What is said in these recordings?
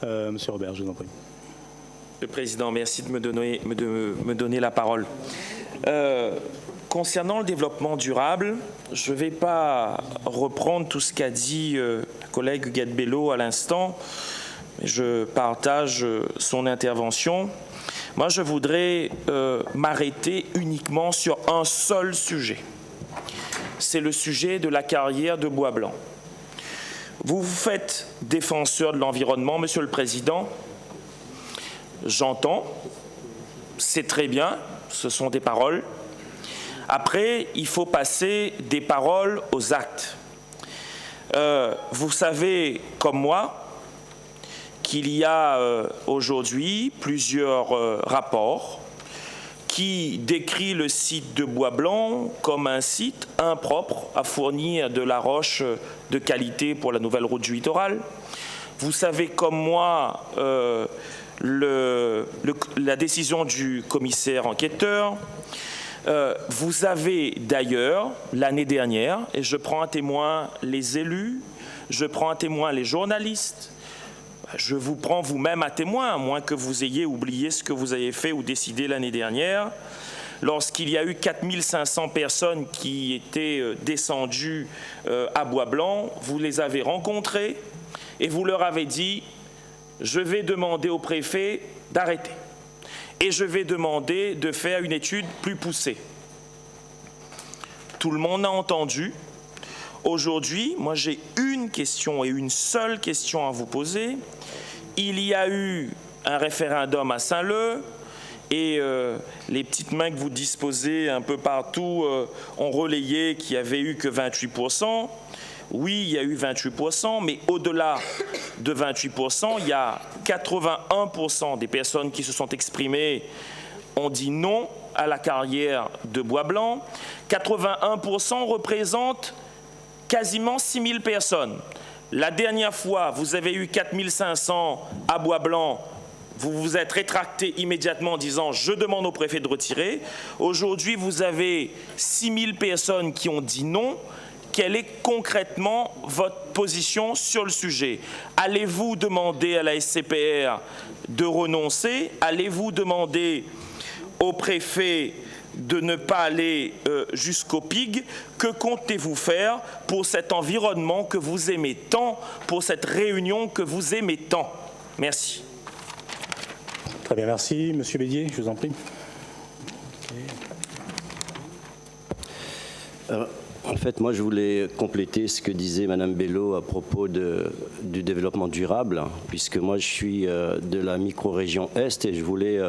Monsieur Robert, je vous en prie. Monsieur le Président, merci de me donner la parole. Concernant le développement durable, je ne vais pas reprendre tout ce qu'a dit le collègue Huguette Bello à l'instant. Je partage son intervention. Moi, je voudrais m'arrêter uniquement sur un seul sujet. C'est le sujet de la carrière de Bois Blanc. Vous vous faites défenseur de l'environnement, Monsieur le Président. J'entends, c'est très bien, ce sont des paroles. Après, il faut passer des paroles aux actes. Vous savez, comme moi, qu'il y a aujourd'hui plusieurs rapports qui décrit le site de Bois Blanc comme un site impropre à fournir de la roche de qualité pour la nouvelle route du littoral. Vous savez comme moi la décision du commissaire enquêteur. Vous avez d'ailleurs, l'année dernière, et je prends à témoin les élus, je prends à témoin les journalistes, je vous prends vous-même à témoin, à moins que vous ayez oublié ce que vous avez fait ou décidé l'année dernière, lorsqu'il y a eu 4500 personnes qui étaient descendues à Bois Blanc, vous les avez rencontrées et vous leur avez dit « je vais demander au préfet d'arrêter et je vais demander de faire une étude plus poussée ». Tout le monde a entendu. Aujourd'hui, moi j'ai une question et une seule question à vous poser. Il y a eu un référendum à Saint-Leu et les petites mains que vous disposez un peu partout ont relayé qu'il n'y avait eu que 28%. Oui, il y a eu 28%, mais au-delà de 28%, il y a 81% des personnes qui se sont exprimées ont dit non à la carrière de Bois Blanc. 81% représentent quasiment 6000 personnes. La dernière fois, vous avez eu 4500 à Bois Blanc, vous vous êtes rétracté immédiatement en disant « je demande au préfet de retirer ». Aujourd'hui, vous avez 6000 personnes qui ont dit non. Quelle est concrètement votre position sur le sujet? Allez-vous demander à la SCPR de renoncer? Allez-vous demander au préfet de ne pas aller jusqu'au PIG? Que comptez-vous faire pour cet environnement que vous aimez tant, pour cette réunion que vous aimez tant? Merci. Très bien, merci. Monsieur Bédier, je vous en prie. En fait, moi, je voulais compléter ce que disait Madame Bello à propos du développement durable, puisque moi, je suis de la micro-région Est et je voulais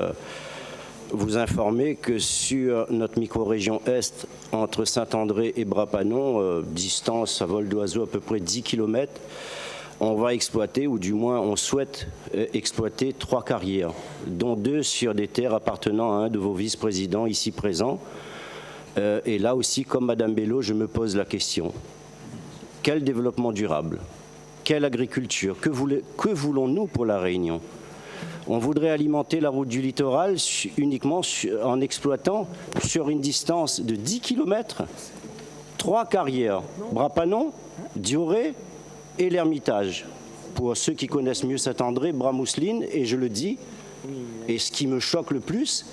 vous informer que sur notre micro-région Est, entre Saint-André et Bras-Panon, distance à vol d'oiseau à peu près 10 km, on va exploiter, ou du moins on souhaite exploiter 3 carrières, dont 2 sur des terres appartenant à un de vos vice-présidents ici présents. Et là aussi, comme Madame Bello, je me pose la question. Quel développement durable? Quelle agriculture? Que voulons-nous pour la Réunion? On voudrait alimenter la route du littoral uniquement en exploitant sur une distance de 10 km 3 carrières, Bras-Panon, Dioré et l'Ermitage. Pour ceux qui connaissent mieux Saint-André, Bras-Mousseline, et je le dis, et ce qui me choque le plus,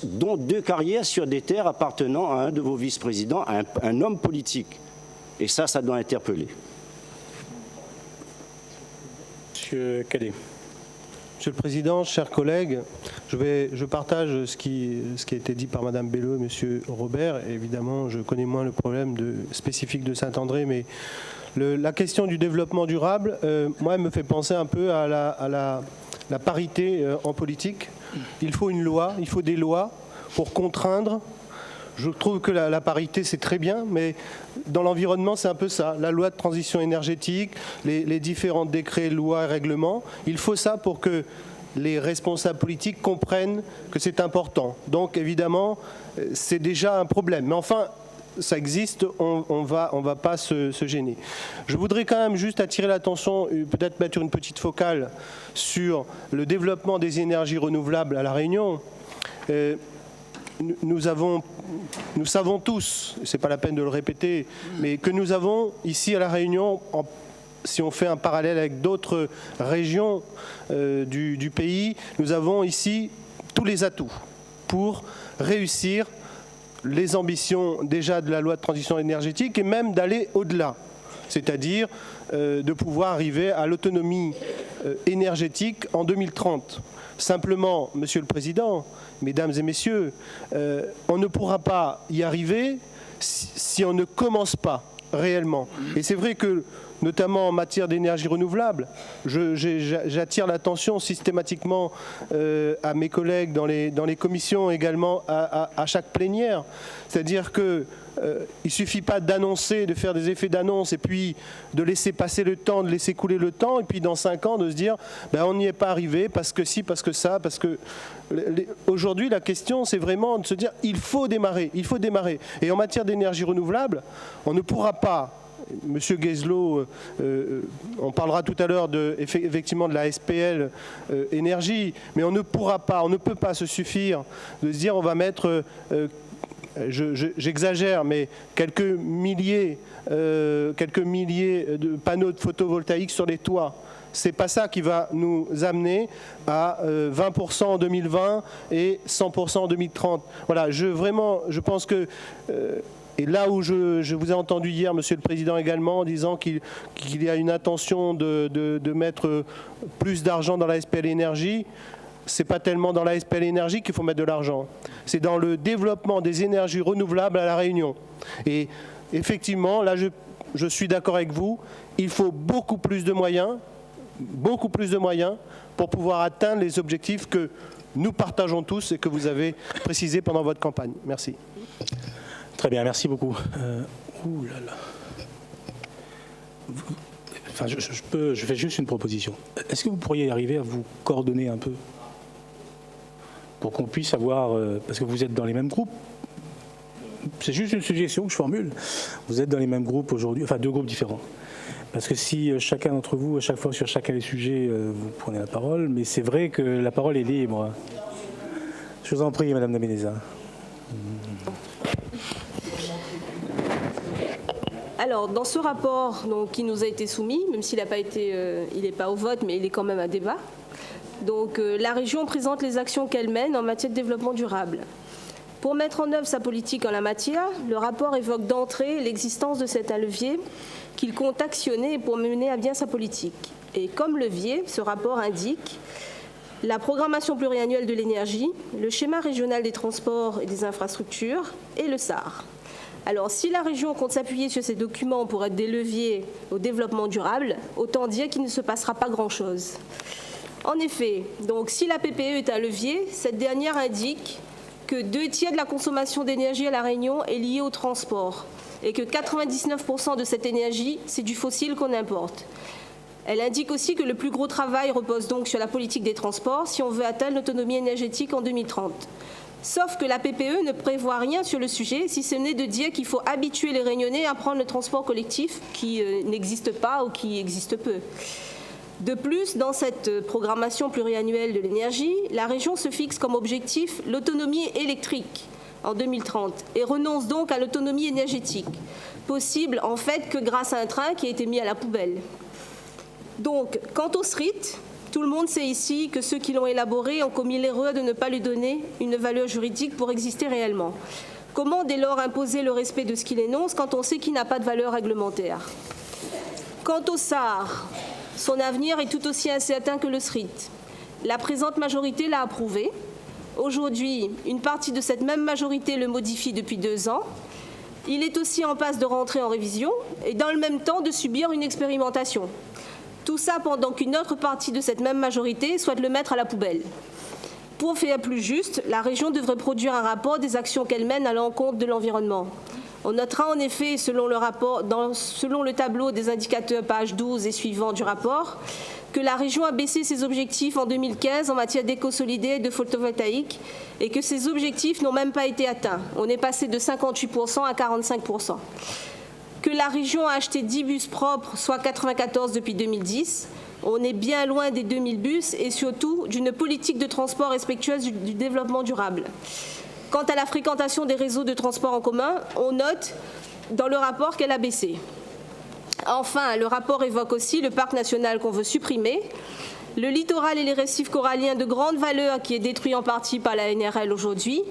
dont 2 carrières sur des terres appartenant à un de vos vice-présidents, un homme politique. Et ça doit interpeller. Monsieur Cadet. Monsieur le Président, chers collègues, je partage ce qui a été dit par Madame Bello et Monsieur Robert. Et évidemment, je connais moins le problème spécifique de Saint-André, mais la question du développement durable, moi, elle me fait penser un peu à la parité en politique. Il faut une loi, il faut des lois pour contraindre. Je trouve que la parité, c'est très bien, mais dans l'environnement, c'est un peu ça. La loi de transition énergétique, les différents décrets, lois et règlements, il faut ça pour que les responsables politiques comprennent que c'est important. Donc, évidemment, c'est déjà un problème. Mais enfin, ça existe, on va pas se gêner. Je voudrais quand même juste attirer l'attention, peut-être mettre une petite focale sur le développement des énergies renouvelables à La Réunion. Nous savons tous, c'est pas la peine de le répéter, mais que nous avons ici à La Réunion si on fait un parallèle avec d'autres régions du pays, nous avons ici tous les atouts pour réussir les ambitions déjà de la loi de transition énergétique et même d'aller au-delà, c'est-à-dire de pouvoir arriver à l'autonomie énergétique en 2030. Simplement, Monsieur le Président, Mesdames et Messieurs, on ne pourra pas y arriver si on ne commence pas réellement. Et c'est vrai que, notamment en matière d'énergie renouvelable, j'attire l'attention systématiquement à mes collègues dans les commissions, également à chaque plénière. C'est-à-dire qu'il ne suffit pas d'annoncer, de faire des effets d'annonce et puis de laisser passer le temps, de laisser couler le temps, et puis dans 5 ans de se dire ben, on n'y est pas arrivé parce que si, parce que ça, parce que... Aujourd'hui, la question, c'est vraiment de se dire il faut démarrer, il faut démarrer. Et en matière d'énergie renouvelable, on ne pourra pas... Monsieur Guezlo, on parlera tout à l'heure effectivement de la SPL énergie, mais on ne pourra pas, on ne peut pas se suffire de se dire on va mettre, j'exagère, mais quelques milliers de panneaux photovoltaïques sur les toits. C'est pas ça qui va nous amener à 20% en 2020 et 100% en 2030. Voilà, je pense que... Et là où je vous ai entendu hier, Monsieur le Président, également, en disant qu'il y a une intention de mettre plus d'argent dans la SPL Énergie, ce n'est pas tellement dans la SPL Énergie qu'il faut mettre de l'argent. C'est dans le développement des énergies renouvelables à La Réunion. Et effectivement, là, je suis d'accord avec vous, il faut beaucoup plus de moyens pour pouvoir atteindre les objectifs que nous partageons tous et que vous avez précisés pendant votre campagne. Merci. Très bien, merci beaucoup. Enfin, je fais juste une proposition. Est-ce que vous pourriez arriver à vous coordonner un peu pour qu'on puisse avoir, parce que vous êtes dans les mêmes groupes, c'est juste une suggestion que je formule, vous êtes dans les mêmes groupes aujourd'hui, enfin 2 groupes différents. Parce que si chacun d'entre vous, à chaque fois sur chacun des sujets, vous prenez la parole, mais c'est vrai que la parole est libre. Je vous en prie, Madame Nameneza. Alors, dans ce rapport qui nous a été soumis, même s'il n'est pas au vote, mais il est quand même à débat, donc, la région présente les actions qu'elle mène en matière de développement durable. Pour mettre en œuvre sa politique en la matière, le rapport évoque d'entrée l'existence de cet levier qu'il compte actionner pour mener à bien sa politique. Et comme levier, ce rapport indique la programmation pluriannuelle de l'énergie, le schéma régional des transports et des infrastructures et le SAR. Alors, si la région compte s'appuyer sur ces documents pour être des leviers au développement durable, autant dire qu'il ne se passera pas grand-chose. En effet, donc, si la PPE est un levier, cette dernière indique que 2/3 de la consommation d'énergie à La Réunion est liée au transport et que 99% de cette énergie, c'est du fossile qu'on importe. Elle indique aussi que le plus gros travail repose donc sur la politique des transports si on veut atteindre l'autonomie énergétique en 2030. Sauf que la PPE ne prévoit rien sur le sujet, si ce n'est de dire qu'il faut habituer les Réunionnais à prendre le transport collectif qui n'existe pas ou qui existe peu. De plus, dans cette programmation pluriannuelle de l'énergie, la région se fixe comme objectif l'autonomie électrique en 2030 et renonce donc à l'autonomie énergétique, possible en fait que grâce à un train qui a été mis à la poubelle. Donc, quant au SRIT, tout le monde sait ici que ceux qui l'ont élaboré ont commis l'erreur de ne pas lui donner une valeur juridique pour exister réellement. Comment dès lors imposer le respect de ce qu'il énonce quand on sait qu'il n'a pas de valeur réglementaire? Quant au SAR, son avenir est tout aussi incertain que le SRIT. La présente majorité l'a approuvé. Aujourd'hui, une partie de cette même majorité le modifie depuis 2 ans. Il est aussi en passe de rentrer en révision et dans le même temps de subir une expérimentation. Tout ça pendant qu'une autre partie de cette même majorité souhaite le mettre à la poubelle. Pour faire plus juste, la région devrait produire un rapport des actions qu'elle mène à l'encontre de l'environnement. On notera en effet, selon le tableau des indicateurs pages 12 et suivants du rapport, que la région a baissé ses objectifs en 2015 en matière d'éco-solidaire et de photovoltaïque et que ces objectifs n'ont même pas été atteints. On est passé de 58% à 45%. Que la région a acheté 10 bus propres, soit 94 depuis 2010. On est bien loin des 2000 bus et surtout d'une politique de transport respectueuse du développement durable. Quant à la fréquentation des réseaux de transport en commun, on note dans le rapport qu'elle a baissé. Enfin, le rapport évoque aussi le parc national qu'on veut supprimer, le littoral et les récifs coralliens de grande valeur qui est détruit en partie par la NRL aujourd'hui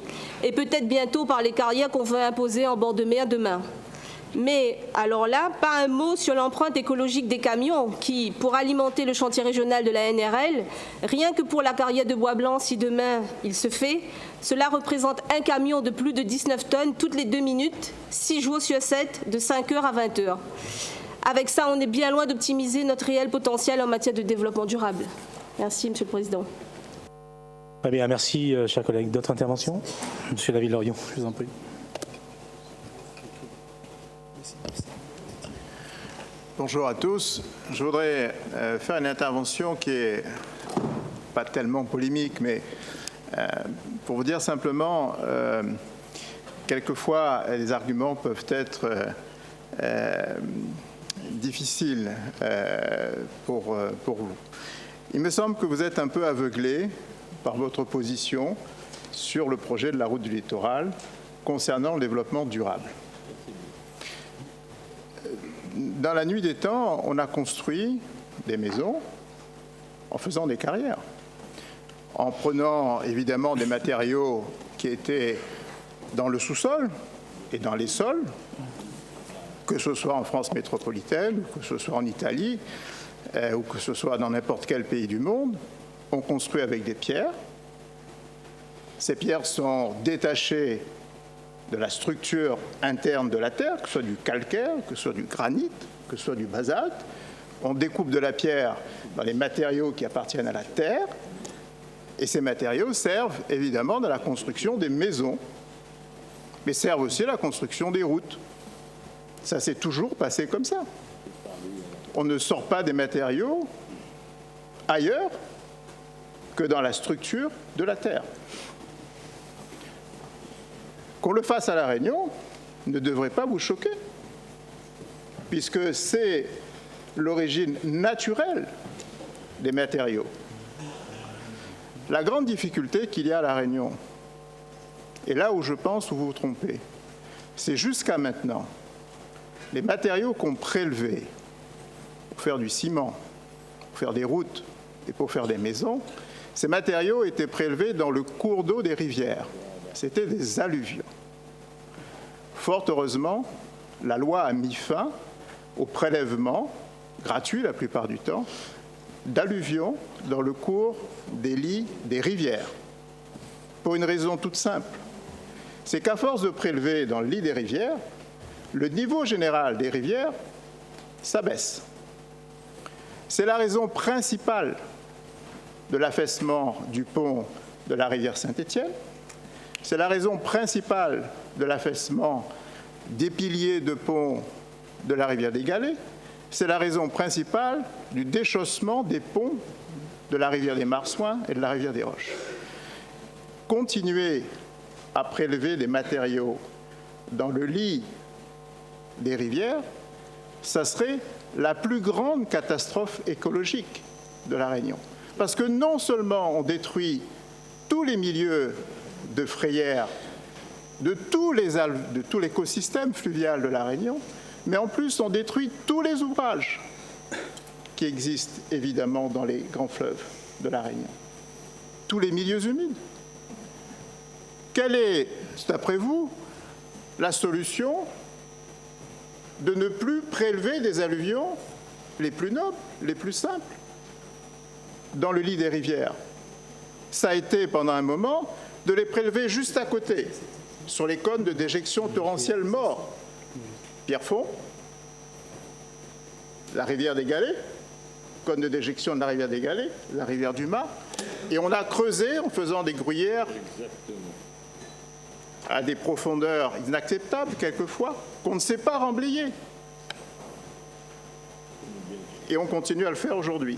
et peut-être bientôt par les carrières qu'on veut imposer en bord de mer demain. Mais alors là, pas un mot sur l'empreinte écologique des camions qui, pour alimenter le chantier régional de la NRL, rien que pour la carrière de bois blanc, si demain il se fait, cela représente un camion de plus de 19 tonnes toutes les 2 minutes, 6 jours sur 7, de 5h à 20h. Avec ça, on est bien loin d'optimiser notre réel potentiel en matière de développement durable. Merci, Monsieur le Président. Très bien, merci, chers collègues. D'autres interventions? Monsieur David-Lorion, je vous en prie. Bonjour à tous. Je voudrais faire une intervention qui est pas tellement polémique, mais pour vous dire simplement, quelquefois, les arguments peuvent être difficiles pour vous. Il me semble que vous êtes un peu aveuglé par votre position sur le projet de la route du littoral concernant le développement durable. Dans la nuit des temps, on a construit des maisons en faisant des carrières, en prenant évidemment des matériaux qui étaient dans le sous-sol et dans les sols, que ce soit en France métropolitaine, ou que ce soit en Italie, ou que ce soit dans n'importe quel pays du monde. On construit avec des pierres. Ces pierres sont détachées de la structure interne de la terre, que ce soit du calcaire, que ce soit du granit, que ce soit du basalte. On découpe de la pierre dans les matériaux qui appartiennent à la terre, et ces matériaux servent évidemment dans la construction des maisons, mais servent aussi à la construction des routes. Ça s'est toujours passé comme ça. On ne sort pas des matériaux ailleurs que dans la structure de la terre. Qu'on le fasse à La Réunion ne devrait pas vous choquer, puisque c'est l'origine naturelle des matériaux. La grande difficulté qu'il y a à La Réunion, et là où je pense que vous vous trompez, c'est jusqu'à maintenant, les matériaux qu'on prélevait pour faire du ciment, pour faire des routes et pour faire des maisons, ces matériaux étaient prélevés dans le cours d'eau des rivières. C'était des alluvions. Fort heureusement, la loi a mis fin au prélèvement, gratuit la plupart du temps, d'alluvions dans le cours des lits des rivières. Pour une raison toute simple, c'est qu'à force de prélever dans le lit des rivières, le niveau général des rivières s'abaisse. C'est la raison principale de l'affaissement du pont de la rivière Saint-Étienne. C'est la raison principale de l'affaissement des piliers de pont de la rivière des Galets. C'est la raison principale du déchaussement des ponts de la rivière des Marsouins et de la rivière des Roches. Continuer à prélever des matériaux dans le lit des rivières, ça serait la plus grande catastrophe écologique de La Réunion. Parce que non seulement on détruit tous les milieux de frayère de tout l'écosystème fluvial de La Réunion, mais en plus on détruit tous les ouvrages qui existent évidemment dans les grands fleuves de La Réunion, tous les milieux humides. Quelle est, d'après vous, la solution de ne plus prélever des alluvions les plus nobles, les plus simples, dans le lit des rivières? Ça a été pendant un moment de les prélever juste à côté, sur les cônes de déjection torrentielle morts. Pierrefonds, la rivière des Galets, cône de déjection de la rivière des Galets, la rivière du Mât, et on a creusé en faisant des gruyères à des profondeurs inacceptables quelquefois, qu'on ne sait pas remblayer. Et on continue à le faire aujourd'hui.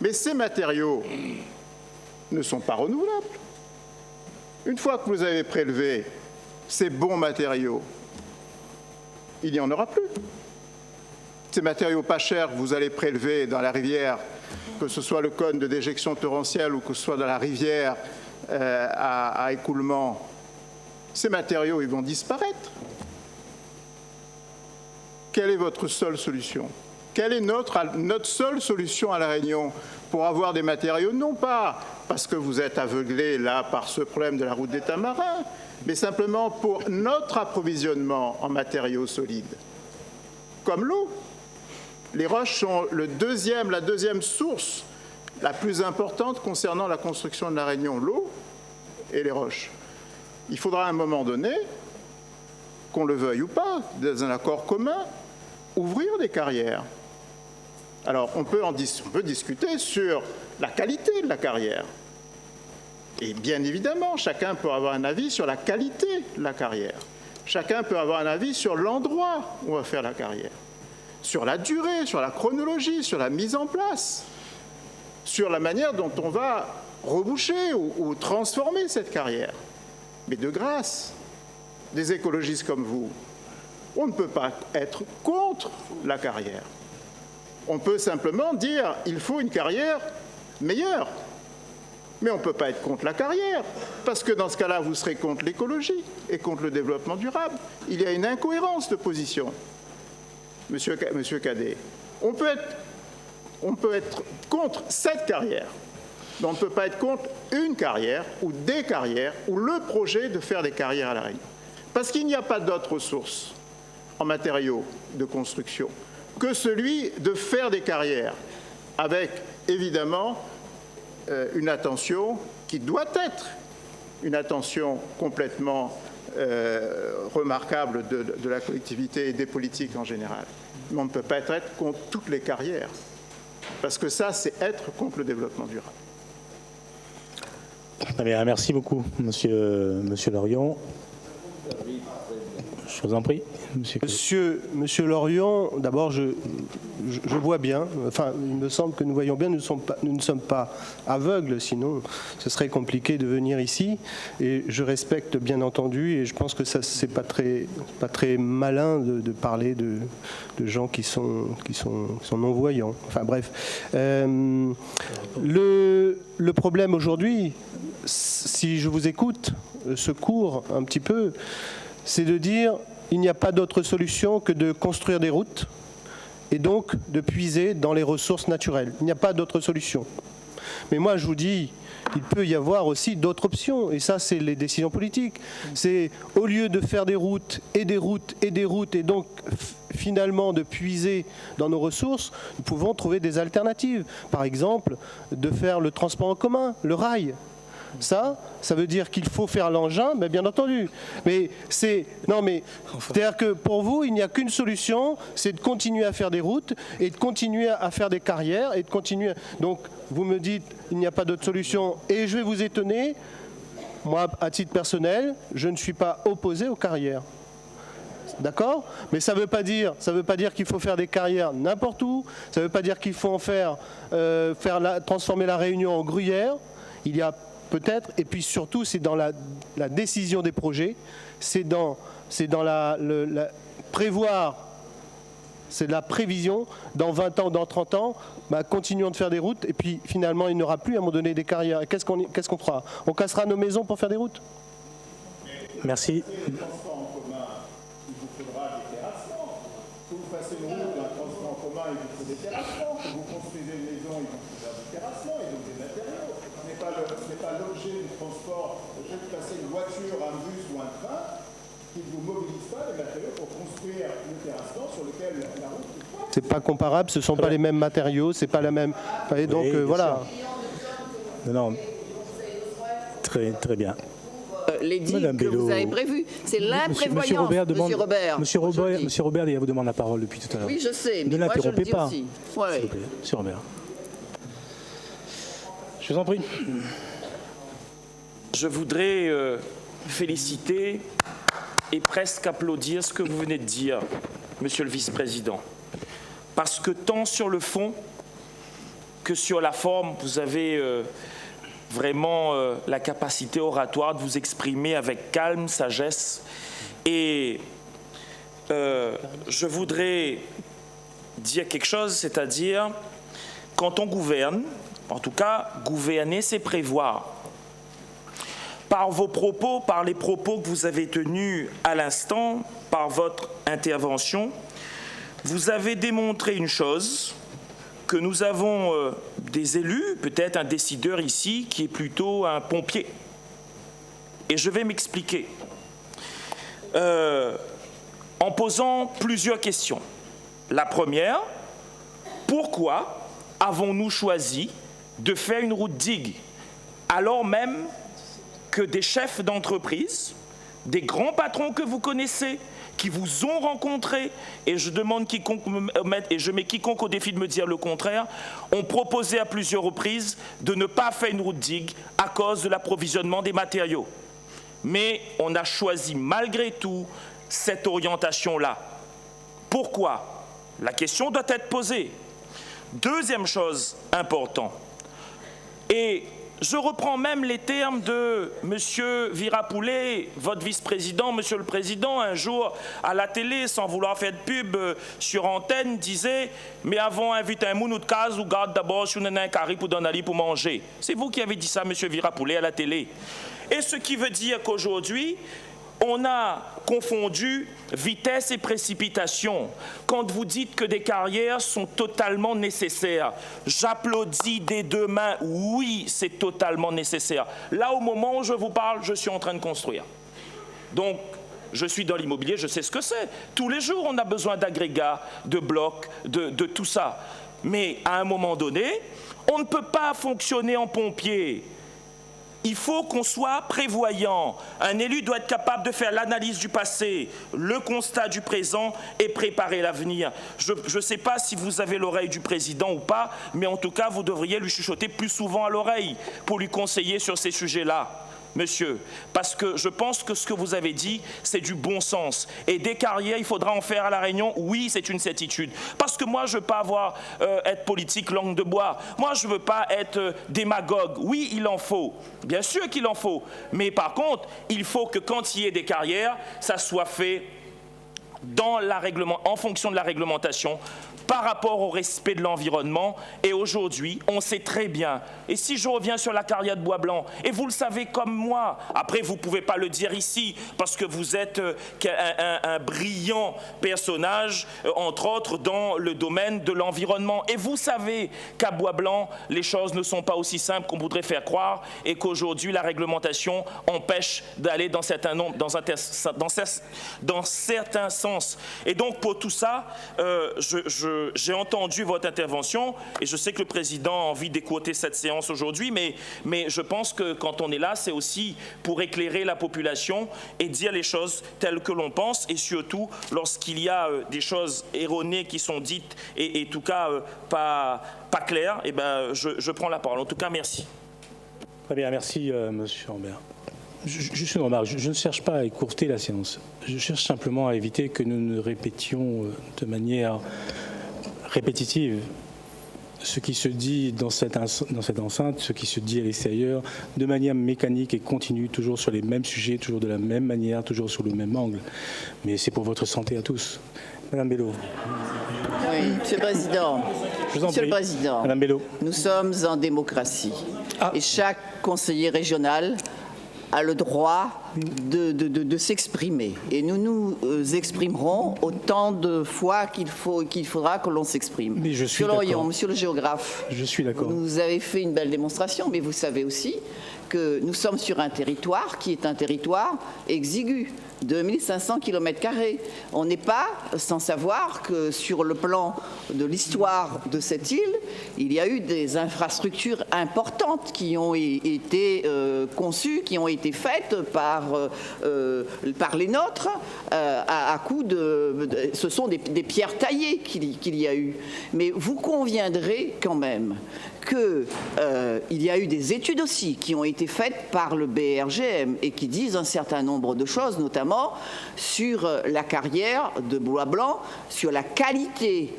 Mais ces matériaux ne sont pas renouvelables. Une fois que vous avez prélevé ces bons matériaux, il n'y en aura plus. Ces matériaux pas chers que vous allez prélever dans la rivière, que ce soit le cône de déjection torrentielle ou que ce soit dans la rivière à écoulement, ces matériaux, ils vont disparaître. quelle est votre seule solution? Quelle est notre seule solution à La Réunion pour avoir des matériaux? Non pas parce que vous êtes aveuglés là par ce problème de la route des Tamarins, mais simplement pour notre approvisionnement en matériaux solides, comme l'eau. Les roches sont la deuxième source la plus importante concernant la construction de La Réunion, l'eau et les roches. Il faudra à un moment donné, qu'on le veuille ou pas, dans un accord commun, ouvrir des carrières. Alors, on peut discuter sur la qualité de la carrière. Et bien évidemment, chacun peut avoir un avis sur la qualité de la carrière. Chacun peut avoir un avis sur l'endroit où on va faire la carrière, sur la durée, sur la chronologie, sur la mise en place, sur la manière dont on va reboucher ou transformer cette carrière. Mais de grâce, des écologistes comme vous, on ne peut pas être contre la carrière. On peut simplement dire qu'il faut une carrière meilleure. Mais on ne peut pas être contre la carrière, parce que dans ce cas-là, vous serez contre l'écologie et contre le développement durable. Il y a une incohérence de position, Monsieur Cadet. On peut être contre cette carrière, mais on ne peut pas être contre une carrière ou des carrières ou le projet de faire des carrières à La Réunion. Parce qu'il n'y a pas d'autre source en matériaux de construction que celui de faire des carrières, avec évidemment une attention qui doit être une attention complètement remarquable de la collectivité et des politiques en général. Mais on ne peut pas être contre toutes les carrières, parce que ça, c'est être contre le développement durable. Très bien, merci beaucoup, Monsieur Lorion. Je vous en prie. Monsieur Lorion, d'abord, je vois bien, enfin, il me semble que nous voyons bien, nous ne sommes pas aveugles, sinon ce serait compliqué de venir ici. Et je respecte bien entendu, et je pense que ça, c'est pas très malin de parler de gens qui sont non-voyants. Enfin bref. Le problème aujourd'hui, si je vous écoute, ce cours un petit peu, c'est de dire il n'y a pas d'autre solution que de construire des routes et donc de puiser dans les ressources naturelles. Il n'y a pas d'autre solution. Mais moi, je vous dis, il peut y avoir aussi d'autres options. Et ça, c'est les décisions politiques. C'est au lieu de faire des routes et des routes et des routes et donc finalement de puiser dans nos ressources, nous pouvons trouver des alternatives. Par exemple, de faire le transport en commun, le rail. Ça veut dire qu'il faut faire l'engin, mais bien entendu. Mais c'est-à-dire que pour vous, il n'y a qu'une solution, c'est de continuer à faire des routes et de continuer à faire des carrières et de continuer. Donc, vous me dites, il n'y a pas d'autre solution. Et je vais vous étonner, moi, à titre personnel, je ne suis pas opposé aux carrières. D'accord ? Mais ça ne veut pas dire qu'il faut faire des carrières n'importe où. Ça ne veut pas dire qu'il faut en transformer la Réunion en Gruyère. Il y a peut-être, et puis surtout, c'est dans la décision des projets, c'est dans la prévoir, c'est de la prévision, dans 20 ans, dans 30 ans, continuons de faire des routes, et puis finalement, il n'y aura plus à un moment donné des carrières. Qu'est-ce qu'on fera ? On cassera nos maisons pour faire des routes ? Merci. Les transports en commun, il vous faudra des terrassements. Que vous fassiez une route, un transport en commun, il vous faut des terrassements. Que vous construisez une maison, il vous faudra des terrassements et donc des matériaux. Ce n'est pas l'objet du transport. Le fait de passer une voiture, un bus ou un train qui ne vous mobilise pas les matériaux pour construire le terrassement sur lequel la route est. C'est pas comparable, ce ne sont pas les mêmes matériaux, c'est pas la même. Et donc voilà. Non. Très, très bien. Les digues que vous avez prévues. C'est l'imprévoyance, Monsieur Robert. Monsieur Robert, il vous demande la parole depuis tout à l'heure. Oui, je sais, mais ne moi je le l'interrompez dis pas. aussi. Ouais. S'il vous plaît, Monsieur Robert. Je vous en prie. Je voudrais féliciter et presque applaudir ce que vous venez de dire, Monsieur le Vice-président. Parce que tant sur le fond que sur la forme, vous avez vraiment la capacité oratoire de vous exprimer avec calme, sagesse. Et je voudrais dire quelque chose, c'est-à-dire, quand on gouverne, en tout cas, gouverner, c'est prévoir. Par vos propos, par les propos que vous avez tenus à l'instant, par votre intervention, vous avez démontré une chose, que nous avons des élus, peut-être un décideur ici, qui est plutôt un pompier. Et je vais m'expliquer. En posant plusieurs questions. La première, pourquoi avons-nous choisi de faire une route digue alors même que des chefs d'entreprise, des grands patrons que vous connaissez, qui vous ont rencontré, et je demande quiconque et je mets quiconque au défi de me dire le contraire, ont proposé à plusieurs reprises de ne pas faire une route digue à cause de l'approvisionnement des matériaux. Mais on a choisi malgré tout cette orientation-là. Pourquoi? La question doit être posée. Deuxième chose importante, et je reprends même les termes de M. Virapoulet, votre vice-président, Monsieur le Président, un jour à la télé, sans vouloir faire de pub sur antenne, disait « Mais avant, invite un moun ou de case ou garde d'abord sur un carré pour donner aller pour manger ». C'est vous qui avez dit ça, M. Virapoulet, à la télé. Et ce qui veut dire qu'aujourd'hui, on a confondu vitesse et précipitation. Quand vous dites que des carrières sont totalement nécessaires, j'applaudis des deux mains. Oui, c'est totalement nécessaire. Là, au moment où je vous parle, je suis en train de construire. Donc, je suis dans l'immobilier, je sais ce que c'est. Tous les jours, on a besoin d'agrégats, de blocs, de tout ça. Mais à un moment donné, on ne peut pas fonctionner en pompier. Il faut qu'on soit prévoyant. Un élu doit être capable de faire l'analyse du passé, le constat du présent et préparer l'avenir. Je ne sais pas si vous avez l'oreille du président ou pas, mais en tout cas, vous devriez lui chuchoter plus souvent à l'oreille pour lui conseiller sur ces sujets-là. Monsieur, parce que je pense que ce que vous avez dit, c'est du bon sens. Et des carrières, il faudra en faire à La Réunion, oui, c'est une certitude. Parce que moi, je ne veux pas être politique langue de bois. Moi, je ne veux pas être démagogue. Oui, il en faut. Bien sûr qu'il en faut. Mais par contre, il faut que quand il y ait des carrières, ça soit fait en fonction de la réglementation, par rapport au respect de l'environnement. Et aujourd'hui, on sait très bien, et si je reviens sur la carrière de Bois-Blanc, et vous le savez comme moi, après vous ne pouvez pas le dire ici, parce que vous êtes un brillant personnage, entre autres dans le domaine de l'environnement. Et vous savez qu'à Bois-Blanc, les choses ne sont pas aussi simples qu'on voudrait faire croire, et qu'aujourd'hui, la réglementation empêche d'aller dans certains sens. Et donc, pour tout ça, j'ai entendu votre intervention et je sais que le président a envie d'écouter cette séance aujourd'hui, mais je pense que quand on est là, c'est aussi pour éclairer la population et dire les choses telles que l'on pense, et surtout lorsqu'il y a des choses erronées qui sont dites et en tout cas pas claires, et ben je prends la parole. En tout cas, merci. Très bien, merci Monsieur Rambert. Juste une remarque, je ne cherche pas à écourter la séance. Je cherche simplement à éviter que nous ne répétions de manière répétitive ce qui se dit dans cette enceinte, ce qui se dit à l'extérieur, de manière mécanique et continue, toujours sur les mêmes sujets, toujours de la même manière, toujours sous le même angle. Mais c'est pour votre santé à tous. Madame Bello. Oui, Monsieur le Président. Monsieur le Président, Madame Bello. Nous sommes en démocratie. Et chaque conseiller régional a le droit de s'exprimer. Et nous nous exprimerons autant de fois qu'il faudra que l'on s'exprime. Mais je suis d'accord. Monsieur le géographe, je suis d'accord. Vous avez fait une belle démonstration, mais vous savez aussi que nous sommes sur un territoire qui est un territoire exigu. 2500 km². On n'est pas sans savoir que sur le plan de l'histoire de cette île, il y a eu des infrastructures importantes qui ont été conçues, qui ont été faites par les nôtres à coup de... Ce sont des pierres taillées qu'il y a eu. Mais vous conviendrez quand même qu'il y a eu des études aussi qui ont été faites par le BRGM et qui disent un certain nombre de choses, notamment sur la carrière de Bois-Blanc, sur la qualité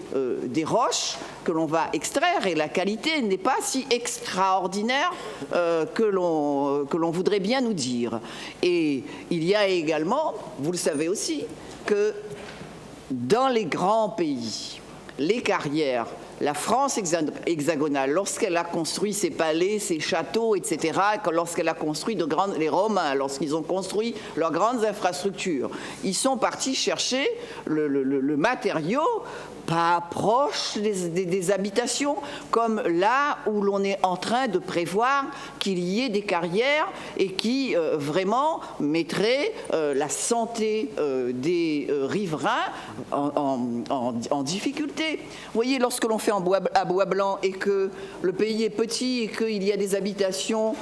des roches que l'on va extraire, et la qualité n'est pas si extraordinaire que l'on voudrait bien nous dire. Et il y a également, vous le savez aussi, que dans les grands pays, les carrières la France hexagonale, lorsqu'elle a construit ses palais, ses châteaux, etc., lorsqu'elle a construit les Romains, lorsqu'ils ont construit leurs grandes infrastructures, ils sont partis chercher le matériau pas proche des habitations, comme là où l'on est en train de prévoir qu'il y ait des carrières et qui vraiment mettraient la santé des riverains en difficulté. Vous voyez, lorsque l'on fait à Bois Blanc et que le pays est petit et qu'il y a des habitations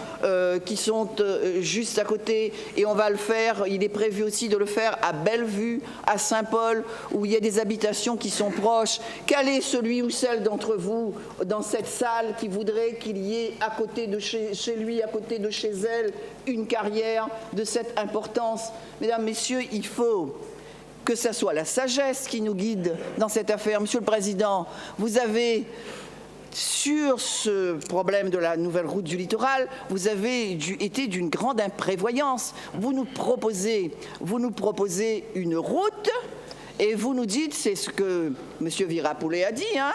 qui sont juste à côté, et on va le faire, il est prévu aussi de le faire à Bellevue, à Saint-Paul, où il y a des habitations qui sont proches. Quel est celui ou celle d'entre vous dans cette salle qui voudrait qu'il y ait à côté de chez lui, à côté de chez elle, une carrière de cette importance? Mesdames, Messieurs, il faut que ce soit la sagesse qui nous guide dans cette affaire. Monsieur le Président, vous avez, sur ce problème de la nouvelle route du littoral, vous avez été d'une grande imprévoyance. Vous nous proposez une route et vous nous dites, c'est ce que M. Virapoulet a dit, hein,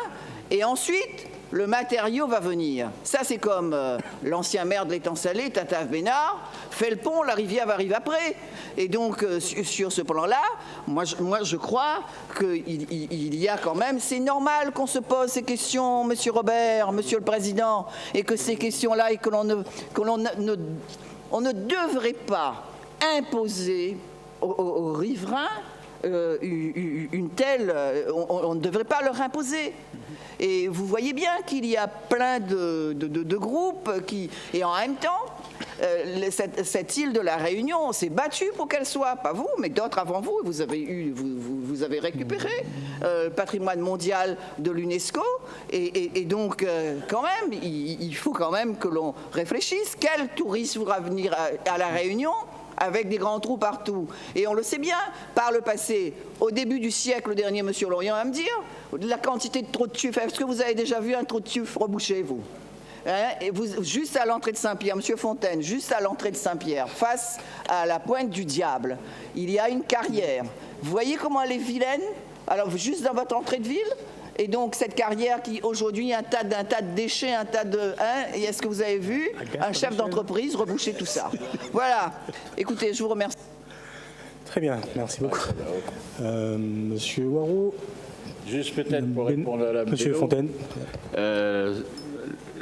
et ensuite, le matériau va venir. Ça, c'est comme l'ancien maire de l'Étang Salé, Tata Bénard, fait le pont, la rivière arrive après. Et donc, sur ce plan-là, moi, je crois qu'il y a quand même... C'est normal qu'on se pose ces questions, Monsieur Robert, Monsieur le Président, et que ces questions-là, et on ne devrait pas imposer aux riverains une telle... on ne devrait pas leur imposer. Et vous voyez bien qu'il y a plein de groupes qui... Et en même temps, cette île de la Réunion s'est battue pour qu'elle soit, pas vous, mais d'autres avant vous. Vous avez récupéré le patrimoine mondial de l'UNESCO. Et donc, quand même, il faut quand même que l'on réfléchisse. Quel touriste voudra venir à la Réunion avec des grands trous partout? Et on le sait bien, par le passé, au début du siècle dernier, M. Lorient va me dire, la quantité de trous de tuf. Est-ce que vous avez déjà vu un trou de tuf rebouché, vous, hein? Et vous, juste à l'entrée de Saint-Pierre, M. Fontaine, juste à l'entrée de Saint-Pierre, face à la pointe du Diable, il y a une carrière. Vous voyez comment elle est vilaine? Alors, juste dans votre entrée de ville. Et donc, cette carrière qui, aujourd'hui, un tas de déchets, un tas de... Hein, et est-ce que vous avez vu un chef d'entreprise reboucher tout ça? Voilà. Écoutez, je vous remercie. Très bien, merci beaucoup. Monsieur Waro. Juste peut-être pour répondre à la Monsieur Fontaine.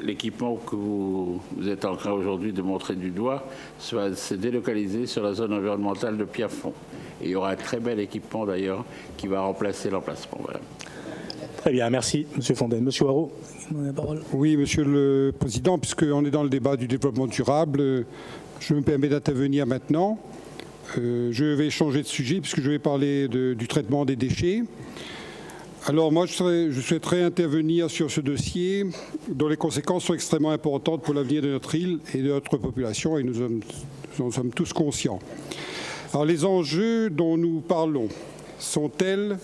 L'équipement que vous êtes en train aujourd'hui de montrer du doigt va se délocaliser sur la zone environnementale de Pierrefonds. Et il y aura un très bel équipement d'ailleurs qui va remplacer l'emplacement. Voilà. Très bien, merci Monsieur Fontaine. Monsieur Waro, vous avez la parole. Oui, Monsieur le Président, puisqu'on est dans le débat du développement durable, je me permets d'intervenir maintenant. Je vais changer de sujet puisque je vais parler du traitement des déchets. Alors moi, je souhaiterais intervenir sur ce dossier dont les conséquences sont extrêmement importantes pour l'avenir de notre île et de notre population, et nous en sommes tous conscients. Alors les enjeux dont nous parlons sont tels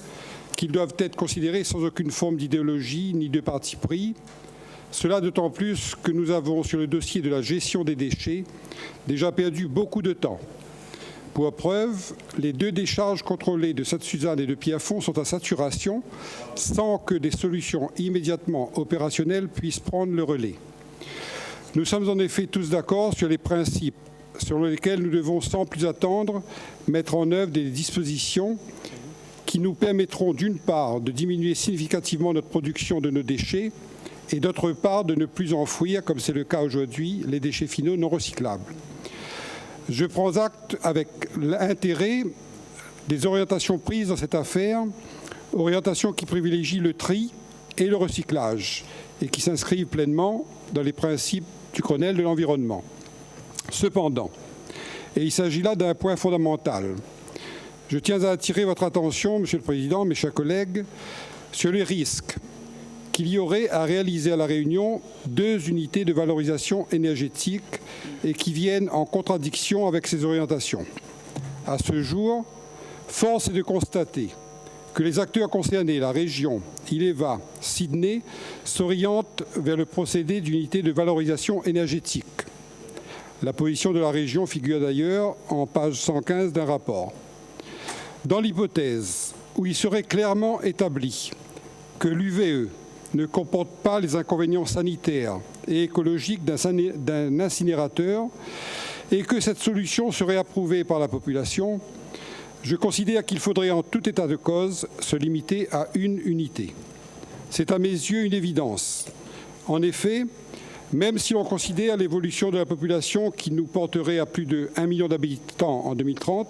qu'ils doivent être considérés sans aucune forme d'idéologie ni de parti pris. Cela d'autant plus que nous avons, sur le dossier de la gestion des déchets, déjà perdu beaucoup de temps. Pour preuve, les 2 décharges contrôlées de Sainte-Suzanne et de Pierrefonds sont à saturation sans que des solutions immédiatement opérationnelles puissent prendre le relais. Nous sommes en effet tous d'accord sur les principes sur lesquels nous devons sans plus attendre mettre en œuvre des dispositions qui nous permettront d'une part de diminuer significativement notre production de nos déchets et d'autre part de ne plus enfouir, comme c'est le cas aujourd'hui, les déchets finaux non recyclables. Je prends acte avec l'intérêt des orientations prises dans cette affaire, orientations qui privilégient le tri et le recyclage et qui s'inscrivent pleinement dans les principes du Grenelle de l'environnement. Cependant, et il s'agit là d'un point fondamental, je tiens à attirer votre attention, Monsieur le Président, mes chers collègues, sur les risques qu'il y aurait à réaliser à La Réunion 2 unités de valorisation énergétique et qui viennent en contradiction avec ces orientations. À ce jour, force est de constater que les acteurs concernés, la région, Ileva, Sydney, s'orientent vers le procédé d'unité de valorisation énergétique. La position de la région figure d'ailleurs en page 115 d'un rapport. Dans l'hypothèse où il serait clairement établi que l'UVE ne comporte pas les inconvénients sanitaires et écologiques d'un incinérateur et que cette solution serait approuvée par la population, je considère qu'il faudrait en tout état de cause se limiter à une unité. C'est à mes yeux une évidence. En effet, même si l'on considère l'évolution de la population qui nous porterait à plus de 1 million d'habitants en 2030,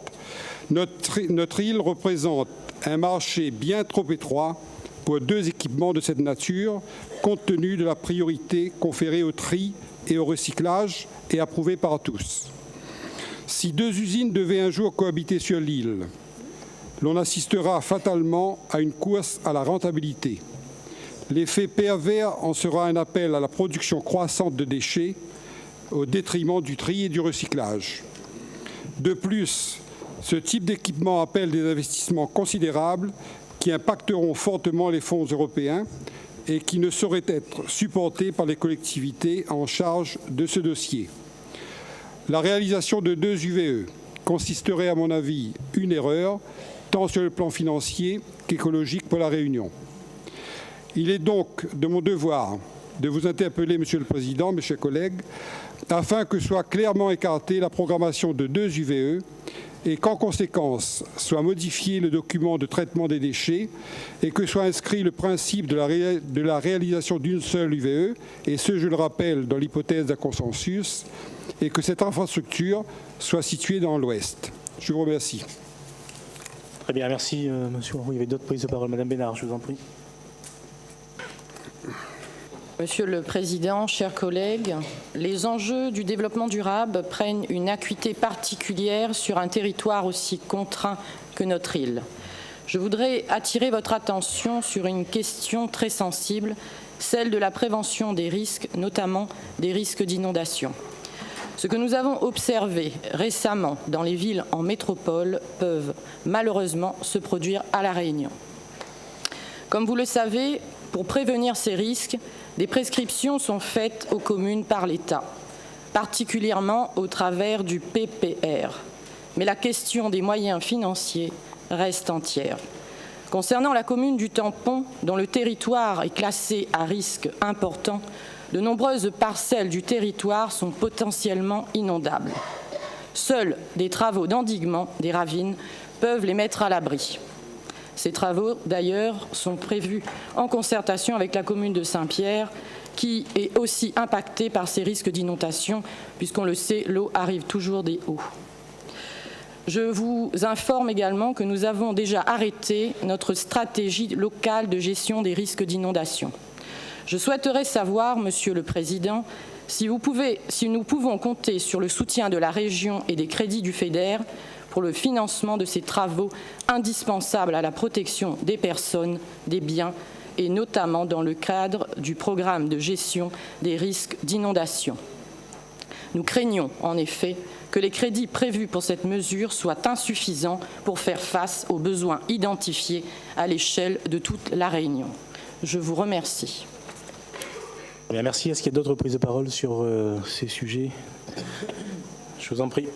notre île représente un marché bien trop étroit pour 2 équipements de cette nature, compte tenu de la priorité conférée au tri et au recyclage et approuvée par tous. Si 2 usines devaient un jour cohabiter sur l'île, l'on assistera fatalement à une course à la rentabilité. L'effet pervers en sera un appel à la production croissante de déchets au détriment du tri et du recyclage. De plus, ce type d'équipement appelle des investissements considérables qui impacteront fortement les fonds européens et qui ne sauraient être supportés par les collectivités en charge de ce dossier. La réalisation de 2 UVE consisterait, à mon avis, une erreur, tant sur le plan financier qu'écologique pour la Réunion. Il est donc de mon devoir de vous interpeller, Monsieur le Président, mes chers collègues, afin que soit clairement écartée la programmation de 2 UVE et qu'en conséquence soit modifié le document de traitement des déchets et que soit inscrit le principe de la réalisation d'une seule UVE, et ce, je le rappelle, dans l'hypothèse d'un consensus, et que cette infrastructure soit située dans l'Ouest. Je vous remercie. Très bien, merci Monsieur. Il y avait d'autres prises de parole. Madame Bénard, je vous en prie. Monsieur le Président, chers collègues, les enjeux du développement durable prennent une acuité particulière sur un territoire aussi contraint que notre île. Je voudrais attirer votre attention sur une question très sensible, celle de la prévention des risques, notamment des risques d'inondation. Ce que nous avons observé récemment dans les villes en métropole peuvent malheureusement se produire à La Réunion. Comme vous le savez, pour prévenir ces risques, des prescriptions sont faites aux communes par l'État, particulièrement au travers du PPR. Mais la question des moyens financiers reste entière. Concernant la commune du Tampon, dont le territoire est classé à risque important, de nombreuses parcelles du territoire sont potentiellement inondables. Seuls des travaux d'endiguement des ravines peuvent les mettre à l'abri. Ces travaux, d'ailleurs, sont prévus en concertation avec la commune de Saint-Pierre, qui est aussi impactée par ces risques d'inondation, puisqu'on le sait, l'eau arrive toujours des hauts. Je vous informe également que nous avons déjà arrêté notre stratégie locale de gestion des risques d'inondation. Je souhaiterais savoir, Monsieur le Président, si nous pouvons compter sur le soutien de la région et des crédits du FEDER pour le financement de ces travaux indispensables à la protection des personnes, des biens, et notamment dans le cadre du programme de gestion des risques d'inondation. Nous craignons en effet que les crédits prévus pour cette mesure soient insuffisants pour faire face aux besoins identifiés à l'échelle de toute la Réunion. Je vous remercie. Bien, merci. Est-ce qu'il y a d'autres prises de parole sur ces sujets? Je vous en prie.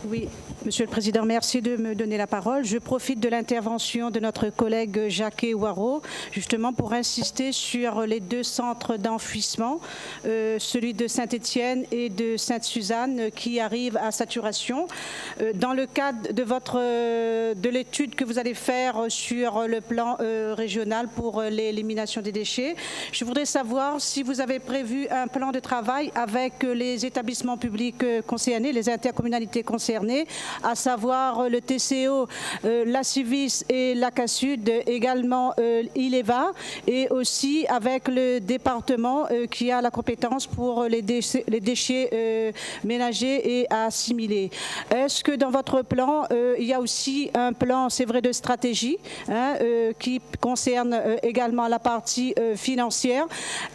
Oui, Monsieur le Président, merci de me donner la parole. Je profite de l'intervention de notre collègue Jacquet Waro, justement pour insister sur les 2 centres d'enfouissement, celui de Saint-Étienne et de Sainte-Suzanne, qui arrivent à saturation. Dans le cadre de l'étude que vous allez faire sur le plan régional pour l'élimination des déchets, je voudrais savoir si vous avez prévu un plan de travail avec les établissements publics concernés, les intercommunalités concernées, à savoir le TCO, la Civis et la CASUD, également ILEVA, et aussi avec le département qui a la compétence pour les déchets ménagers et assimilés. Est-ce que dans votre plan, il y a aussi un plan, c'est vrai, de stratégie qui concerne également la partie financière?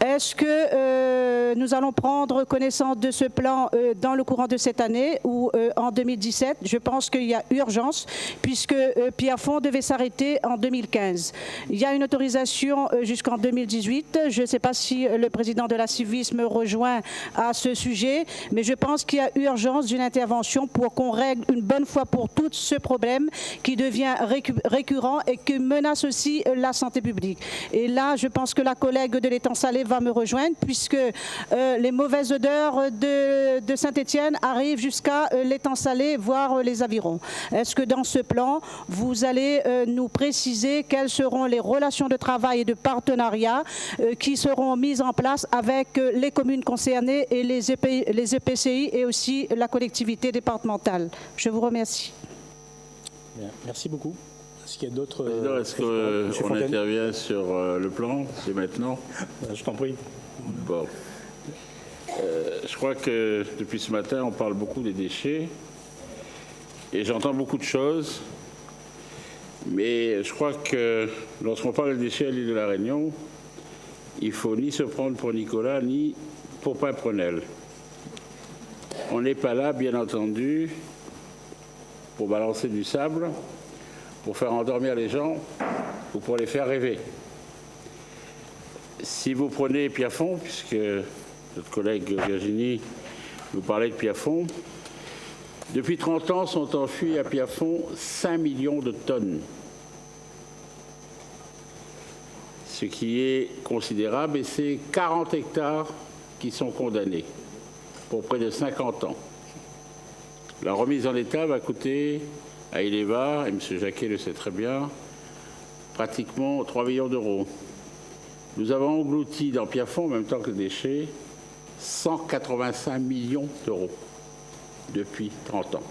Est-ce que nous allons prendre connaissance de ce plan dans le courant de cette année ou en 2020? 2017. Je pense qu'il y a urgence puisque Pierrefonds devait s'arrêter en 2015. Il y a une autorisation jusqu'en 2018. Je ne sais pas si le président de la Civis me rejoint à ce sujet, mais je pense qu'il y a urgence d'une intervention pour qu'on règle une bonne fois pour toutes ce problème qui devient récurrent et qui menace aussi la santé publique. Et là, je pense que la collègue de l'étang salé va me rejoindre puisque les mauvaises odeurs de Saint-Étienne arrivent jusqu'à l'étang salé, voire les avirons. Est-ce que dans ce plan, vous allez nous préciser quelles seront les relations de travail et de partenariat qui seront mises en place avec les communes concernées et les EPCI et aussi la collectivité départementale? Je vous remercie. Bien, merci beaucoup. Est-ce qu'il y a d'autres... Est-ce qu'on intervient sur le plan? C'est maintenant? Je t'en prie. Bon. Je crois que depuis ce matin, on parle beaucoup des déchets. Et j'entends beaucoup de choses. Mais je crois que lorsqu'on parle des déchets à l'île de la Réunion, il ne faut ni se prendre pour Nicolas, ni pour Pimprenel. On n'est pas là, bien entendu, pour balancer du sable, pour faire endormir les gens ou pour les faire rêver. Si vous prenez Pierrefonds, puisque notre collègue Virginie nous parlait de Pierrefonds, depuis 30 ans sont enfuis à Pierrefonds 5 millions de tonnes. Ce qui est considérable, et c'est 40 hectares qui sont condamnés pour près de 50 ans. La remise en état va coûter à Ileva, et M. Jacquet le sait très bien, pratiquement 3 millions d'euros. Nous avons englouti dans Pierrefonds, en même temps que les déchets, 185 millions d'euros depuis 30 ans.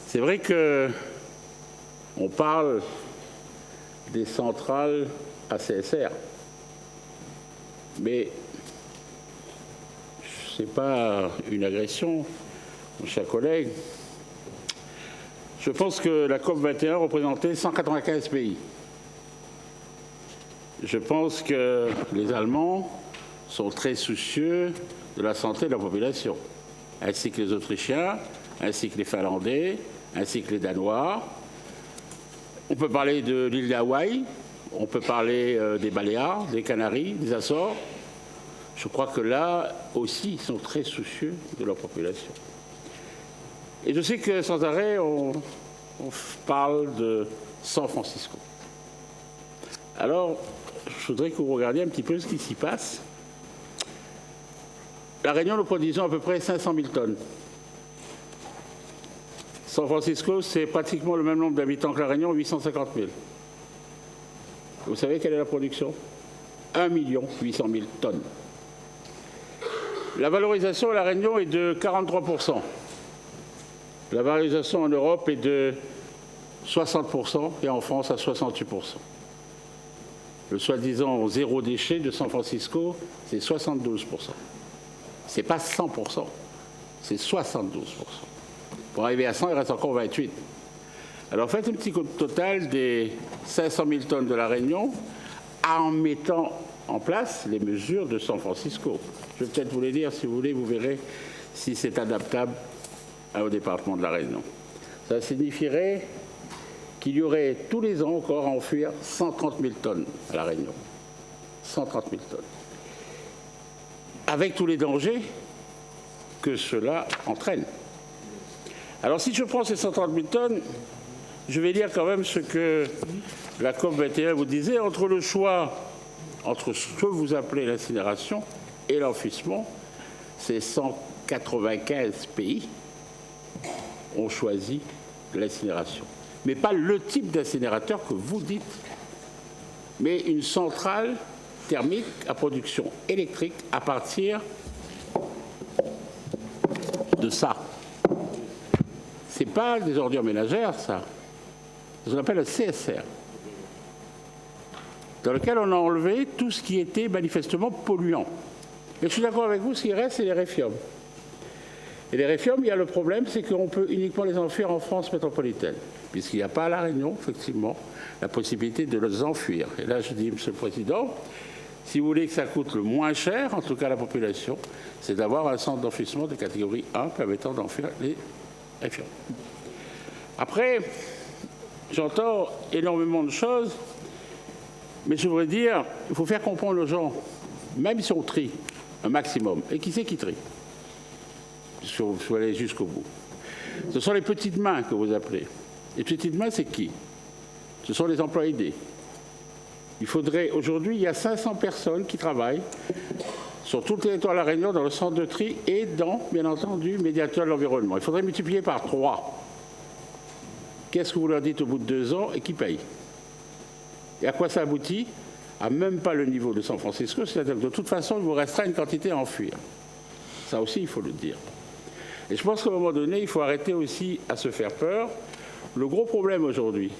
C'est vrai qu'on parle des centrales ACSR, mais ce n'est pas une agression, mon cher collègue. Je pense que la COP21 représentait 195 pays. Je pense que les Allemands sont très soucieux de la santé de la population, ainsi que les Autrichiens, ainsi que les Finlandais, ainsi que les Danois. On peut parler de l'île d'Hawaï, on peut parler des Baléares, des Canaries, des Açores. Je crois que là aussi, ils sont très soucieux de leur population. Et je sais que sans arrêt, on parle de San Francisco. Alors, je voudrais que vous regardiez un petit peu ce qui s'y passe. La Réunion, nous produisons à peu près 500 000 tonnes. San Francisco, c'est pratiquement le même nombre d'habitants que la Réunion, 850 000. Vous savez quelle est la production? 1 800 000 tonnes. La valorisation à la Réunion est de 43%. La valorisation en Europe est de 60% et en France à 68%. Le soi-disant zéro déchet de San Francisco, c'est 72%. Ce n'est pas 100%, c'est 72%. Pour arriver à 100, il reste encore 28. Alors faites un petit total des 500 000 tonnes de la Réunion en mettant en place les mesures de San Francisco. Je vais peut-être vous les dire, si vous voulez, vous verrez si c'est adaptable au département de la Réunion. Ça signifierait qu'il y aurait tous les ans encore à enfuir 130 000 tonnes à la Réunion. 130 000 tonnes. Avec tous les dangers que cela entraîne. Alors si je prends ces 130 000 tonnes, je vais dire quand même ce que la COP21 vous disait, entre le choix, entre ce que vous appelez l'incinération et l'enfouissement, ces 195 pays ont choisi l'incinération. Mais pas le type d'incinérateur que vous dites, mais une centrale thermique à production électrique à partir de ça. Ce n'est pas des ordures ménagères, ça. C'est ce qu'on appelle le CSR, dans lequel on a enlevé tout ce qui était manifestement polluant. Et je suis d'accord avec vous, ce qui reste, c'est les réfiums. Et les réfiums, il y a le problème, c'est qu'on peut uniquement les enfuir en France métropolitaine, puisqu'il n'y a pas à La Réunion, effectivement, la possibilité de les enfuir. Et là, je dis, Monsieur le Président, Si vous voulez que ça coûte le moins cher, en tout cas à la population, c'est d'avoir un centre d'enfouissement de catégorie 1 permettant d'enfouir les réfiams. Après, j'entends énormément de choses, mais je voudrais dire, il faut faire comprendre aux gens, même si on trie un maximum, et qui c'est qui trie? Il faut aller jusqu'au bout. Ce sont les petites mains que vous appelez. Les petites mains, c'est qui? Ce sont les emplois aidés. Il faudrait, aujourd'hui, il y a 500 personnes qui travaillent sur tout le territoire de La Réunion, dans le centre de tri et dans, bien entendu, médiateur de l'environnement. Il faudrait multiplier par 3. Qu'est-ce que vous leur dites au bout de 2 ans et qui paye? Et à quoi ça aboutit? À même pas le niveau de San Francisco, c'est-à-dire que de toute façon, il vous restera une quantité à enfuir. Ça aussi, il faut le dire. Et je pense qu'à un moment donné, il faut arrêter aussi à se faire peur. Le gros problème aujourd'hui,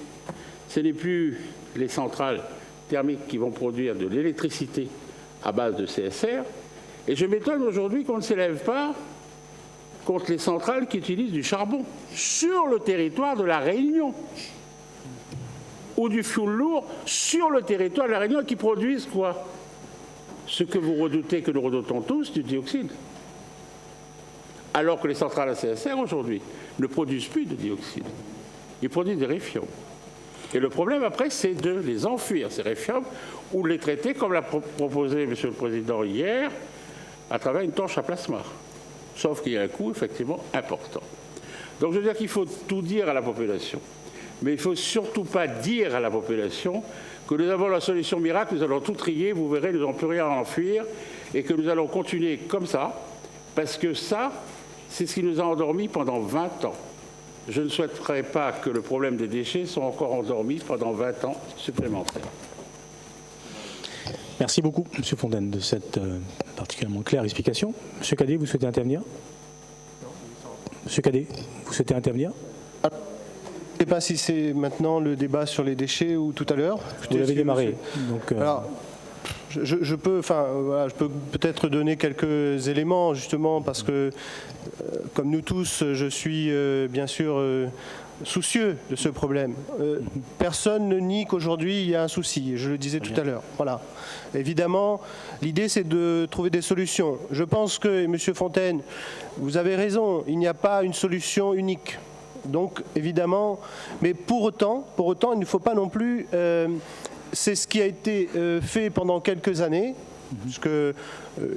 ce n'est plus les centrales thermiques qui vont produire de l'électricité à base de CSR. Et je m'étonne aujourd'hui qu'on ne s'élève pas contre les centrales qui utilisent du charbon sur le territoire de La Réunion ou du fioul lourd sur le territoire de La Réunion qui produisent quoi? Ce que vous redoutez, que nous redoutons tous, du dioxyde. Alors que les centrales à CSR aujourd'hui ne produisent plus de dioxyde. Ils produisent des réfiums. Et le problème après, c'est de les enfuir, ces réfiums, ou de les traiter, comme l'a proposé M. le Président hier, à travers une torche à plasma. Sauf qu'il y a un coût effectivement important. Donc je veux dire qu'il faut tout dire à la population. Mais il ne faut surtout pas dire à la population que nous avons la solution miracle, nous allons tout trier, vous verrez, nous n'avons plus rien à enfuir, et que nous allons continuer comme ça, parce que ça, c'est ce qui nous a endormis pendant 20 ans. Je ne souhaiterais pas que le problème des déchets soit encore endormi pendant 20 ans supplémentaires. Merci beaucoup, M. Fontaine, de cette particulièrement claire explication. M. Cadet, vous souhaitez intervenir? M. Cadet, vous souhaitez intervenir? Je ne sais pas si c'est maintenant le débat sur les déchets ou tout à l'heure. Vous l'avez démarré. Donc, alors, je peux peut-être donner quelques éléments, justement, parce que, comme nous tous, je suis bien sûr soucieux de ce problème. Personne ne nie qu'aujourd'hui il y a un souci, je le disais tout à l'heure. Voilà. Évidemment, l'idée c'est de trouver des solutions. Je pense que, M. Fontaine, vous avez raison, il n'y a pas une solution unique. Donc, évidemment, mais pour autant, il ne faut pas non plus... c'est ce qui a été fait pendant quelques années, puisque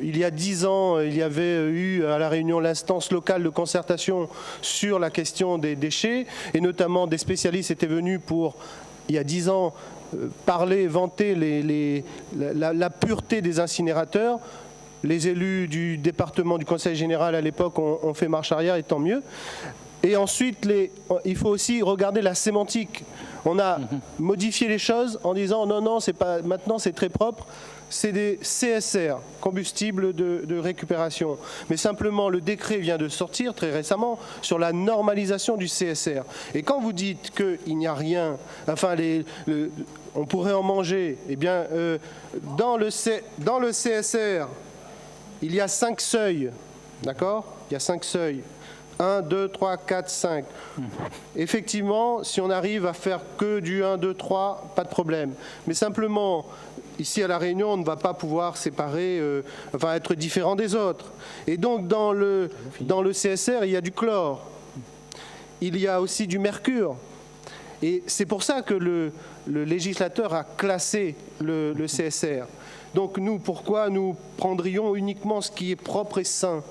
il y a 10 ans, il y avait eu à La Réunion l'instance locale de concertation sur la question des déchets, et notamment des spécialistes étaient venus pour, il y a 10 ans, parler, vanter la pureté des incinérateurs. Les élus du département du Conseil général à l'époque ont fait marche arrière, et tant mieux. Et ensuite, il faut aussi regarder la sémantique. On a modifié les choses en disant non, c'est pas, maintenant c'est très propre, c'est des CSR, combustibles de récupération. Mais simplement, le décret vient de sortir très récemment sur la normalisation du CSR. Et quand vous dites qu'il n'y a rien, enfin, on pourrait en manger, eh bien, dans le CSR, il y a 5 seuils, d'accord? Il y a 5 seuils. 1, 2, 3, 4, 5. Effectivement, si on arrive à faire que du 1, 2, 3, pas de problème. Mais simplement, ici à La Réunion, on ne va pas pouvoir séparer, être différent des autres. Et donc, dans le CSR, il y a du chlore. Il y a aussi du mercure. Et c'est pour ça que le législateur a classé le CSR. Donc, pourquoi nous prendrions uniquement ce qui est propre et sain?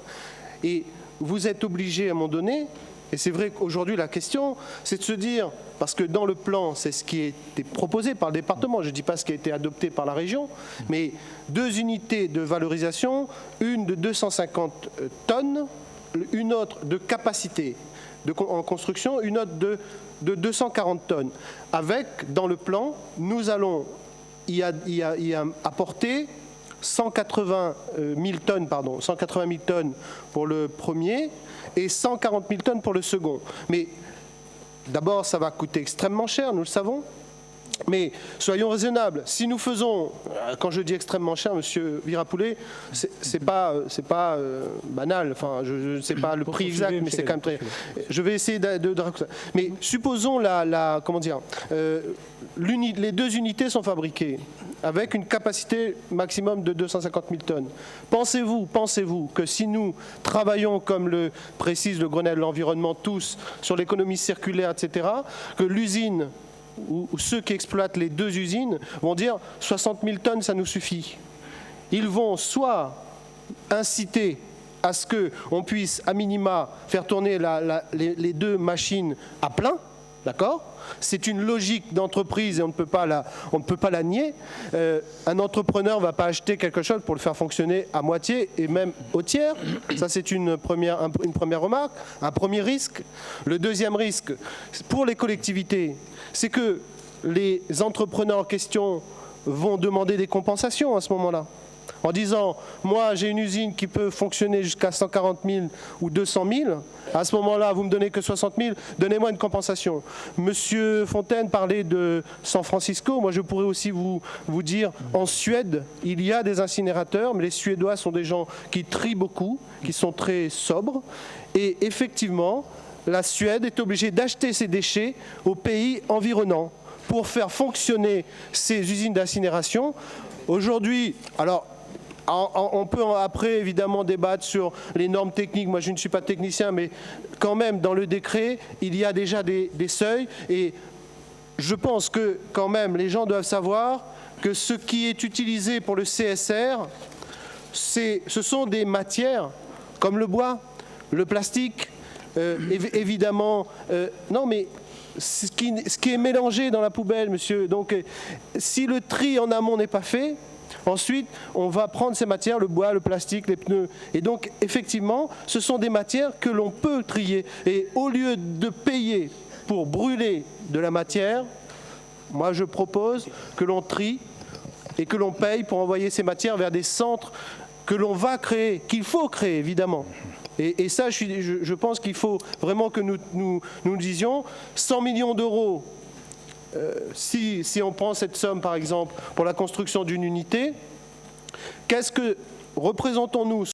Et vous êtes obligé à un moment donné, et c'est vrai qu'aujourd'hui la question, c'est de se dire, parce que dans le plan, c'est ce qui a été proposé par le département, je ne dis pas ce qui a été adopté par la région, mais 2 unités de valorisation, une de 250 tonnes, une autre de capacité en construction, une autre de 240 tonnes. Avec, dans le plan, nous allons y apporter 180 000 tonnes pour le premier et 140 000 tonnes pour le second. Mais d'abord, ça va coûter extrêmement cher, nous le savons. Mais soyons raisonnables. Si nous faisons, quand je dis extrêmement cher, Monsieur Virapoulet, c'est pas banal. Enfin, je ne sais pas le prix exact, mais c'est quand même très. Je vais essayer de mais supposons comment dire, les 2 unités sont fabriquées avec une capacité maximum de 250 000 tonnes. Pensez-vous que si nous travaillons, comme le précise le Grenelle de l'environnement, tous sur l'économie circulaire, etc., que l'usine ou ceux qui exploitent les 2 usines vont dire 60 000 tonnes, ça nous suffit. Ils vont soit inciter à ce qu'on puisse, à minima, faire tourner les 2 machines à plein, d'accord ? C'est une logique d'entreprise et on ne peut pas la nier. Un entrepreneur ne va pas acheter quelque chose pour le faire fonctionner à moitié et même au tiers. Ça, c'est une première remarque, un premier risque. Le deuxième risque, pour les collectivités, c'est que les entrepreneurs en question vont demander des compensations à ce moment-là. En disant, moi j'ai une usine qui peut fonctionner jusqu'à 140 000 ou 200 000, à ce moment-là vous me donnez que 60 000, donnez-moi une compensation. Monsieur Fontaine parlait de San Francisco, moi je pourrais aussi vous dire, en Suède, il y a des incinérateurs, mais les Suédois sont des gens qui trient beaucoup, qui sont très sobres, et effectivement, la Suède est obligée d'acheter ses déchets aux pays environnants pour faire fonctionner ces usines d'incinération. Aujourd'hui, alors, on peut après évidemment débattre sur les normes techniques. Moi, je ne suis pas technicien, mais quand même, dans le décret, il y a déjà des seuils. Et je pense que quand même, les gens doivent savoir que ce qui est utilisé pour le CSR, ce sont des matières comme le bois, le plastique, évidemment. Non, mais ce qui est mélangé dans la poubelle, monsieur. Donc, si le tri en amont n'est pas fait, ensuite, on va prendre ces matières, le bois, le plastique, les pneus. Et donc, effectivement, ce sont des matières que l'on peut trier. Et au lieu de payer pour brûler de la matière, moi, je propose que l'on trie et que l'on paye pour envoyer ces matières vers des centres que l'on va créer, qu'il faut créer, évidemment. Et ça, je pense qu'il faut vraiment que nous disions 100 millions d'euros. Si on prend cette somme, par exemple, pour la construction d'une unité, qu'est-ce que représentons-nous